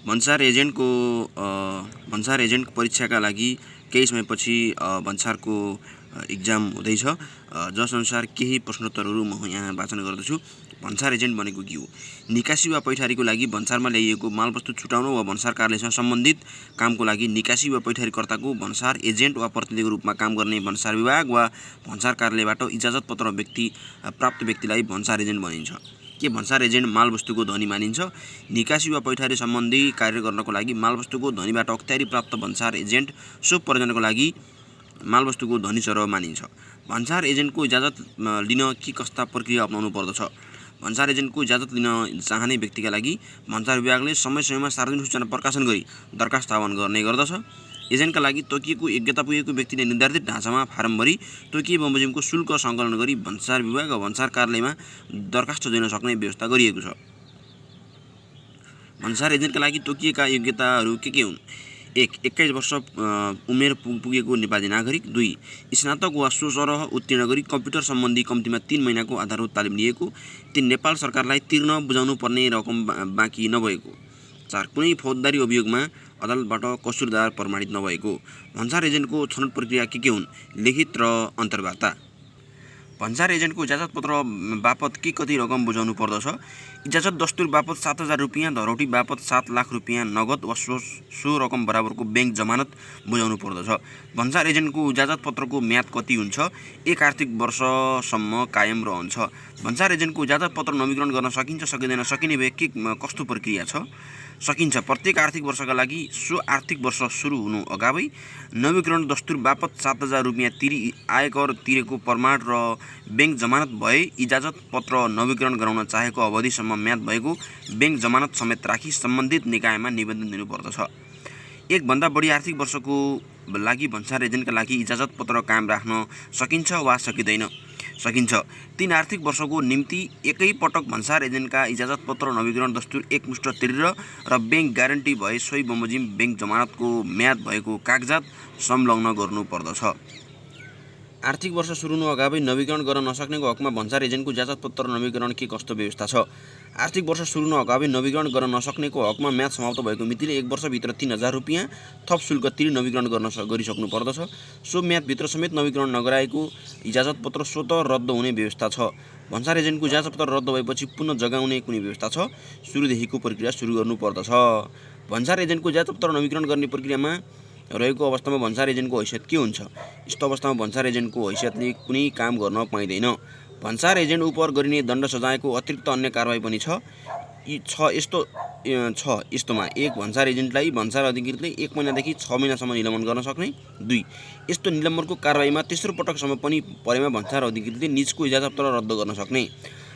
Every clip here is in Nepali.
भन्सार एजेन्ट परीक्षाका लागि केही समयपछि भन्सारको इक्जाम हुँदैछ। जसअनुसार केही प्रश्नोत्तरहरू म यहाँ वाचन गर्दछु। भन्सार एजेन्ट भनेको के हो? निकासी वा पैठारीको लागि भन्सारमा ल्याइएको मालवस्तु छुटाउन वा भन्सार कार्यालयसँग सम्बन्धित कामको लागि निकासी वा पैठारीकर्ताको भन्सार एजेन्ट वा प्रतिनिधिको रूपमा काम गर्ने भन्सार विभाग वा भन्सार कार्यालयबाट इजाजत पत्र प्राप्त व्यक्तिलाई भन्सार एजेन्ट भनिन्छ। के भन्सार एजेन्ट मालवस्तुको धनी मानिन्छ? निकासी वा पैठारी सम्बन्धी कार्य गर्नको लागि मालवस्तुको धनीबाट अख्तियारी प्राप्त भन्सार एजेन्ट शुभ प्रयोजनको लागि मालवस्तुको धनी सरह मानिन्छ। भन्सार एजेन्टको इजाजत लिन के कस्ता प्रक्रिया अपनाउनु पर्दछ? भन्सार एजेन्टको इजाजत लिन चाहने व्यक्तिका लागि भन्सार विभागले समय समयमा सार्वजनिक सूचना प्रकाशन गरी दरखास्त आह्वान गर्ने गर्दछ। एजेन्टका लागि तोकिएको योग्यता पुगेको व्यक्तिले निर्धारित ढाँचामा फारम भरी तोकिए बमोजिमको शुल्क सङ्कलन गरी भन्सार विभाग वा भन्सार कार्यालयमा दरखास्त दिन सक्ने व्यवस्था गरिएको छ। भन्सार एजेन्टका लागि तोकिएका योग्यताहरू के हुन्? 1. 21 वर्ष उमेर पुगेको नेपाली नागरिक। 2. स्नातक वा सो सरह उत्तीर्ण गरी कम्प्युटर सम्बन्धी कम्तीमा 3 महिनाको आधारभूत तालिम लिएको। 3. नेपाल सरकारलाई तिर्न बुझाउनु पर्ने रकम बाँकी नभएको। 4. कुनै फौजदारी अभियोगमा अदालतबाट कसुरदार प्रमाणित नभएको। भन्सार एजेन्टको छनौट प्रक्रिया के हुन्? लिखित र अन्तर्वार्ता। भन्सार एजेन्टको इजाजत पत्र बापत के कति रकम बुझाउनु पर्दछ? इजाजत दस्तुर बापत 7,000 रुपियाँ, धरौटी बापत 7 लाख रुपियाँ नगद वा सो रकम बराबरको ब्याङ्क जमानत बुझाउनु पर्दछ। भन्सार एजेन्टको इजाजत पत्रको म्याद कति हुन्छ? 1 आर्थिक वर्षसम्म कायम रहन्छ। भन्सार एजेन्टको इजाजत पत्र नवीकरण गर्न सकिन्छ सकिँदैन? सकिने भए के कस्तो प्रक्रिया छ? सकिन्छ। प्रत्येक आर्थिक वर्षका लागि सो आर्थिक वर्ष सुरु हुनु अगावै नवीकरण दस्तुर बापत 7,000 रुपियाँ आयकर तिरेको प्रमाण र ब्याङ्क जमानत भए इजाजत पत्र नवीकरण गराउन चाहेको अवधिसम्म म्याद भएको ब्याङ्क जमानत समेत राखी सम्बन्धित निकायमा निवेदन दिनुपर्दछ। 1 भन्दा बढी आर्थिक वर्षको लागि भन्सार एजेन्टका लागि इजाजत पत्र कायम राख्न सकिन्छ वा सकिँदैन? सकिन्छ। 3 आर्थिक वर्षको निम्ति एकै पटक भन्सार एजेन्टका इजाजत पत्र नवीकरण दस्तुर एकमुष्ट तिरेर र ब्याङ्क ग्यारेन्टी भए सोही बमोजिम ब्याङ्क जमानतको म्याद भएको कागजात संलग्न गर्नुपर्दछ। आर्थिक वर्ष सुरु हुनु अगावै नवीकरण गर्न नसक्नेको हकमा भन्सार एजेन्टको इजाजत पत्र नवीकरण के कस्तो व्यवस्था छ? आर्थिक वर्ष सुरु हुनु अगावै नवीकरण गर्न नसक्नेको हकमा म्याद समाप्त भएको मितिले 1 वर्षभित्र 3,000 रुपियाँ थप शुल्क तिरी नवीकरण गरिसक्नु पर्दछ। सो म्यादभित्र समेत नवीकरण नगराएको इजाजत पत्र स्वतः रद्द हुने व्यवस्था छ। भन्सार एजेन्टको इजाजत पत्र रद्द भएपछि पुनः जगाउने कुनै व्यवस्था छ? सुरुदेखिको प्रक्रिया सुरु गर्नुपर्दछ। भन्सार एजेन्टको इजाजत पत्र नवीकरण गर्ने प्रक्रियामा रहेको अवस्थामा भन्सार एजेन्टको हैसियत के हुन्छ? यस्तो अवस्थामा भन्सार एजेन्टको हैसियतले कुनै काम गर्न पाइँदैन। भन्सार एजेन्ट उपर गरिने दण्ड सजायको अतिरिक्त अन्य कारबाही पनि छ। यस्तोमा 1. भन्सार एजेन्टलाई भन्सार अधिकृतले 1 महिनादेखि 6 महिनासम्म निलम्बन गर्न सक्ने। 2. यस्तो निलम्बनको कारबाहीमा तेस्रो पटकसम्म पनि परेमा भन्सार अधिकृतले निजको इजाजत पत्र रद्द गर्न सक्ने।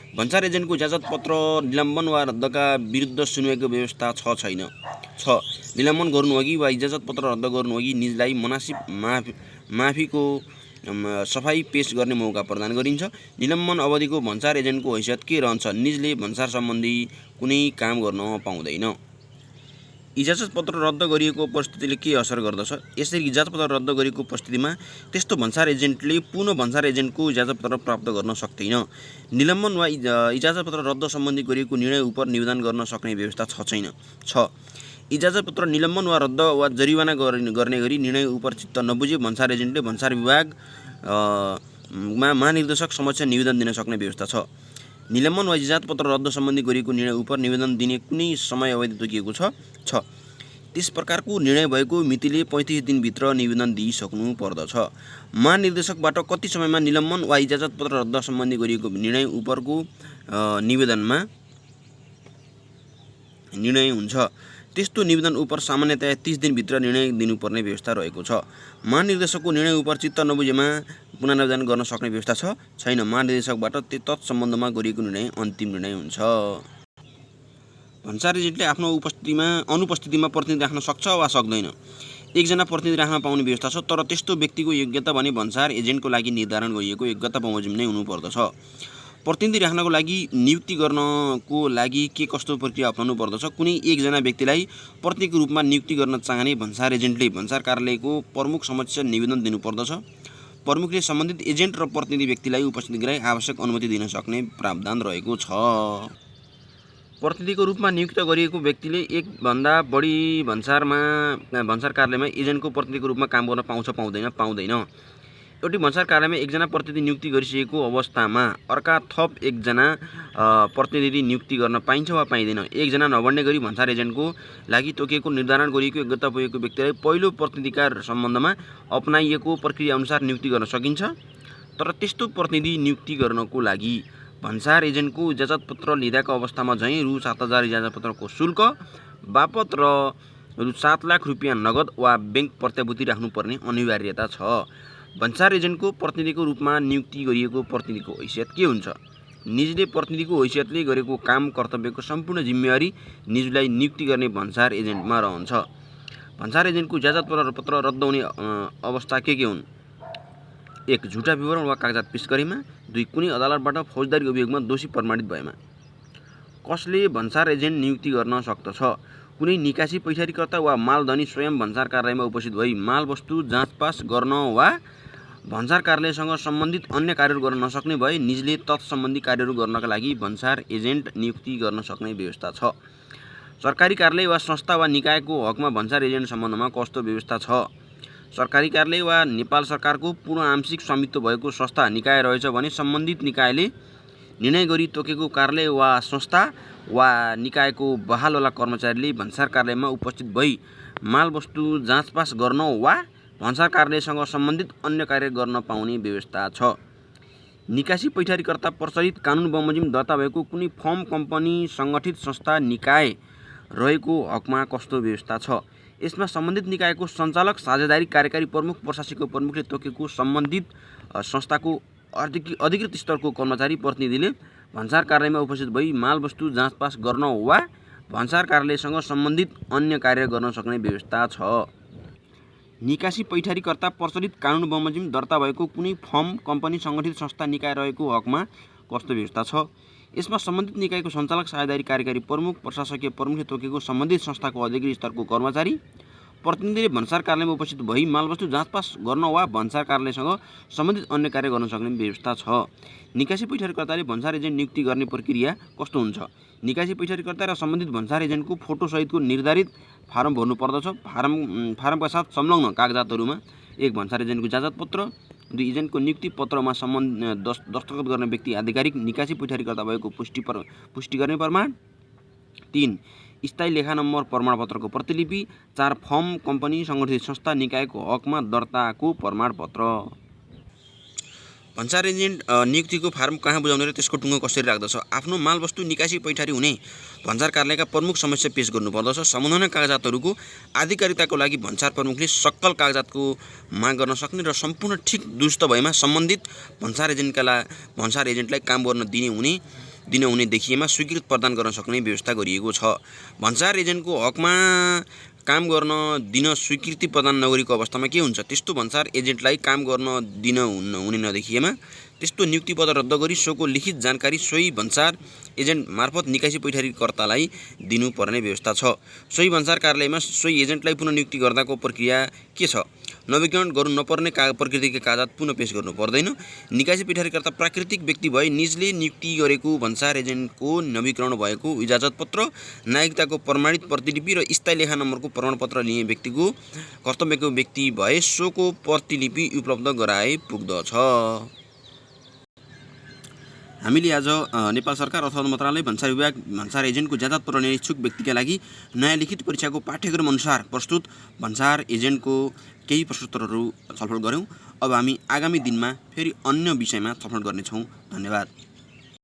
भन्सार एजेन्टको इजाजत पत्र निलम्बन वा रद्दका विरुद्ध सुनुवाईको व्यवस्था छैन? छ। निलम्बन गर्नुअघि वा इजाजत पत्र रद्द गर्नुअघि निजलाई मुनासिब माफीको सफाई पेश गर्ने मौका प्रदान गरिन्छ। निलम्बन अवधिको भन्सार एजेन्टको हैसियत के रहन्छ? निजले भन्सार सम्बन्धी कुनै काम गर्न पाउँदैन। इजाजत पत्र रद्द गरिएको परिस्थितिले के असर गर्दछ? यसरी इजाजत पत्र रद्द गरिएको परिस्थितिमा त्यस्तो भन्सार एजेन्टले पुनः भन्सार एजेन्टको इजाजत पत्र प्राप्त गर्न सक्दैन। निलम्बन वा इजाजत पत्र रद्द सम्बन्धी गरिएको निर्णय उपर निवेदन गर्न सक्ने व्यवस्था छैन। 6. इजाजत पत्र निलम्बन वा रद्द वा जरिवाना गर्ने गरी निर्णय उपर चित्त नबुझे भन्सार एजेन्टले भन्सार विभागमा महानिर्देशक समक्ष निवेदन दिन सक्ने व्यवस्था छ। निलम्बन वा इजाजत पत्र रद्द सम्बन्धी गरिएको निर्णय उपर निवेदन दिने कुनै समय अवधि तोकिएको छ? त्यस प्रकारको निर्णय भएको मितिले 35 दिनभित्र निवेदन दिइसक्नु पर्दछ। महानिर्देशकबाट कति समयमा निलम्बन वा इजाजत पत्र रद्द सम्बन्धी गरिएको निर्णय उपरको निवेदनमा निर्णय हुन्छ? त्यस्तो निवेदन उपर सामान्यतया 30 दिनभित्र निर्णय दिनुपर्ने व्यवस्था रहेको छ। महानिर्देशकको निर्णय उपर चित्त नबुझेमा पुनरावेदन गर्न सक्ने व्यवस्था छैन। महानिर्देशकबाट तत्सम्बन्धमा गरिएको निर्णय अन्तिम निर्णय हुन्छ। भन्सार एजेन्टले आफ्नो अनुपस्थितिमा प्रतिनिधि राख्न सक्छ वा सक्दैन? 1 जना प्रतिनिधि राख्न पाउने व्यवस्था छ, तर त्यस्तो व्यक्तिको योग्यता भने भन्सार एजेन्टको लागि निर्धारण गरिएको योग्यता बमोजिम नै हुनुपर्दछ। प्रतिनिधि राख्नको लागि नियुक्ति गर्नको लागि के कस्तो प्रक्रिया अपनाउनु पर्दछ? कुनै 1 जना व्यक्तिलाई प्रतिनिधिको रूपमा नियुक्ति गर्न चाहने भन्सार एजेन्टले भन्सार कार्यालयको प्रमुख समक्ष निवेदन दिनुपर्दछ। प्रमुखले सम्बन्धित एजेन्ट र प्रतिनिधि व्यक्तिलाई उपस्थित गराई आवश्यक अनुमति दिन सक्ने प्रावधान रहेको छ। प्रतिनिधिको रूपमा नियुक्त गरिएको व्यक्तिले एकभन्दा बढी भन्सार कार्यालयमा एजेन्टको प्रतिनिधिको रूपमा काम गर्न पाउँदैन। एउटै भन्सार कार्यालयमा एकजना प्रतिनिधि नियुक्ति गरिसकेको अवस्थामा अर्का थप एकजना प्रतिनिधि नियुक्ति गर्न पाइन्छ वा पाइँदैन। एकजना नबढ्ने गरी भन्सार एजेन्टको लागि तोकिएको निर्धारण गरिएको योग्यता पुगेको व्यक्तिलाई पहिलो प्रतिनिधिका सम्बन्धमा अपनाइएको प्रक्रिया अनुसार नियुक्ति गर्न सकिन्छ। तर त्यस्तो प्रतिनिधि नियुक्ति गर्नको लागि भन्सार एजेन्टको इजाजतपत्र लिँदाको अवस्थामा झैँ रु 7,000 इजाजतपत्रको शुल्क बापत र रु 7 लाख रुपियाँ नगद वा ब्याङ्क प्रत्याभूति राख्नुपर्ने अनिवार्यता छ। भन्सार एजेन्टको प्रतिनिधिको रूपमा नियुक्ति गरिएको प्रतिनिधिको हैसियत के हुन्छ? निजले प्रतिनिधिको हैसियतले गरेको काम कर्तव्यको सम्पूर्ण जिम्मेवारी निजलाई नियुक्ति गर्ने भन्सार एजेन्टमा रहन्छ। भन्सार एजेन्टको इजाजतपत्र रद्द हुने अवस्था के हुन्? 1. झुटा विवरण वा कागजात पेश गरेमा। 2. कुनै अदालतबाट फौजदारी अभियोगमा दोषी प्रमाणित भएमा। कसले भन्सार एजेन्ट नियुक्ति गर्न सक्दछ? कुनै निकासी पैठारीकर्ता वा मालधनी स्वयं भन्सार कार्यालयमा उपस्थित भई मालवस्तु जाँचपास गर्न वा भन्सार कार्यालयसँग सम्बन्धित अन्य कार्यहरू गर्न नसक्ने भए निजले तत्सम्बन्धी कार्यहरू गर्नका लागि भन्सार एजेन्ट नियुक्ति गर्न सक्ने व्यवस्था छ। सरकारी कार्यालय वा संस्था वा निकायको हकमा भन्सार एजेन्ट सम्बन्धमा कस्तो व्यवस्था छ? सरकारी कार्यालय वा नेपाल सरकारको पूर्ण आंशिक स्वामित्व भएको संस्था निकाय रहेछ भने सम्बन्धित निकायले निर्णय गरी तोकेको कार्यालय वा संस्था वा निकायको बहालवाला कर्मचारीले भन्सार कार्यालयमा उपस्थित भई मालवस्तु जाँचपास गर्न वा भन्सार कार्यालयसँग सम्बन्धित अन्य कार्य गर्न पाउने व्यवस्था छ। निकासी पैठारीकर्ता प्रचलित कानुन बमोजिम दर्ता भएको कुनै फर्म, कम्पनी, सङ्गठित संस्था, निकाय रहेको हकमा कस्तो व्यवस्था छ? यसमा सम्बन्धित निकायको सञ्चालक, साझेदारी, कार्यकारी प्रमुख, प्रशासकीय प्रमुखले तोकेको सम्बन्धित संस्थाको अधिकृत स्तरको कर्मचारी प्रतिनिधिले भन्सार कार्यालयमा उपस्थित भई मालवस्तु जाँचपास गर्न वा भन्सार कार्यालयसँग सम्बन्धित अन्य कार्य गर्न सक्ने व्यवस्था छ। निकासी पैठारीकर्ता प्रचलित कानुन बमोजिम दर्ता भएको कुनै फर्म, कम्पनी, सङ्गठित संस्था, निकाय रहेको हकमा कस्तो व्यवस्था छ? यसमा सम्बन्धित निकायको सञ्चालक, साझेदारी, कार्यकारी प्रमुख, प्रशासकीय प्रमुखले तोकेको सम्बन्धित संस्थाको अधिकृत स्तरको कर्मचारी प्रतिनिधिले भन्सार कार्यालयमा उपस्थित भई मालवस्तु जाँचपास गर्न वा भन्सार कार्यालयसँग सम्बन्धित अन्य कार्य गर्न सक्ने व्यवस्था छ। निकासी पैठारीकर्ताले भन्सार एजेन्ट नियुक्ति गर्ने प्रक्रिया कस्तो हुन्छ? निकासी पैठारीकर्ता र सम्बन्धित भन्सार एजेन्टको फोटोसहितको निर्धारित फारम भर्नु पर्दछ। फारमका साथ संलग्न कागजातहरूमा 1. भन्सार एजेन्टको इजाजतपत्र। 2. एजेन्टको नियुक्ति पत्रमा दस्तखत गर्ने व्यक्ति आधिकारिक निकासी पैठारीकर्ता भएको पुष्टि गर्ने प्रमाण। 3. स्थायी लेखा नम्बर प्रमाणपत्रको प्रतिलिपि। 4. फर्म, कम्पनी, सङ्गठित संस्था, निकायको हकमा दर्ताको प्रमाणपत्र। भन्सार एजेन्ट नियुक्तिको फारम कहाँ बुझाउने र त्यसको टुङ्गो कसरी राख्दछ? आफ्नो मालवस्तु निकासी पैठारी हुने भन्सार कार्यालयका प्रमुख समस्या पेश गर्नुपर्दछ। सम्बन्धन कागजातहरूको आधिकारिकताको लागि भन्सार प्रमुखले सक्कल कागजातको माग गर्न सक्ने र सम्पूर्ण ठिक दुरुस्त भएमा सम्बन्धित भन्सार एजेन्टलाई काम गर्न दिन हुने देखिएमा स्वीकृति प्रदान गर्न सक्ने व्यवस्था गरिएको छ। भन्सार एजेन्टको हकमा काम गर्न दिन स्वीकृति प्रदान नगरेको अवस्थामा के हुन्छ? त्यस्तो भन्सार एजेन्टलाई काम गर्न दिन हुने नदेखिएमा त्यस्तो नियुक्तिपत्र रद्द गरी सोको लिखित जानकारी सोही भन्सार एजेन्ट मार्फत निकासी पैठारीकर्तालाई दिनुपर्ने व्यवस्था छ। सोही भन्सार कार्यालयमा सोही एजेन्टलाई पुनः नियुक्ति गर्दाको प्रक्रिया के छ? नवीकरण गर्नु नपर्ने प्रकृतिका कागजात पुनः पेश गर्नु पर्दैन। निकासी पैठारीकर्ता प्राकृतिक व्यक्ति भए निजले नियुक्ति गरेको भन्सार एजेन्टको नवीकरण भएको इजाजतपत्र, नागरिकताको प्रमाणित प्रतिलिपि र स्थायी लेखा नम्बरको प्रमाणपत्र लिने व्यक्तिको कर्तव्यको व्यक्ति भए सोको प्रतिलिपि उपलब्ध गराए पुग्दछ। हामीले आज नेपाल सरकार अर्थात् मन्त्रालय भन्सार विभाग भन्सार एजेन्टको इजाजतपत्र लिने इच्छुक व्यक्तिका लागि नयाँ लिखित परीक्षाको पाठ्यक्रम अनुसार प्रस्तुत भन्सार एजेन्टको केही प्रश्नोत्तरहरू छलफल गऱ्यौँ। अब हामी आगामी दिनमा फेरि अन्य विषयमा छलफल गर्नेछौँ। धन्यवाद।